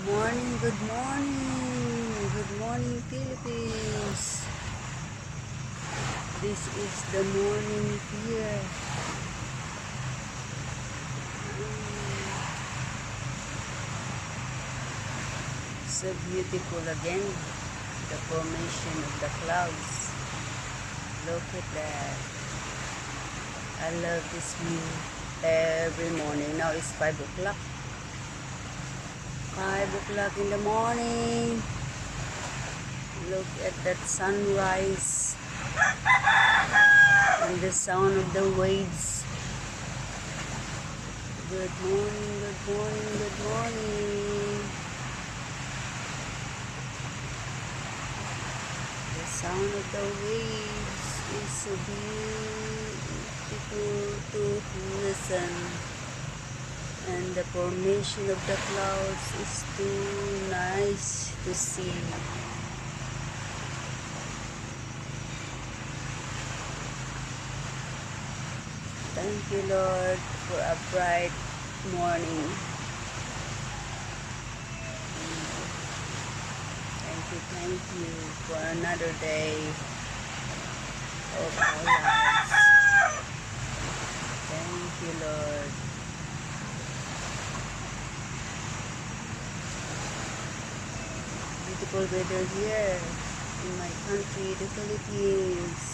Morning, good morning. Good morning, Philippines. This is the morning here. So beautiful again. The formation of the clouds. Look at that. I love this view every morning. Now it's 5 o'clock. 5 o'clock in the morning. Look at that sunrise and the sound of the waves. Good morning, good morning, good morning. The sound of the waves is so beautiful to listen. And the formation of the clouds is too nice to see. Thank you, Lord, for a bright morning. Thank you for another day of our lives. Thank you, Lord. Beautiful weather here in my country, the Philippines.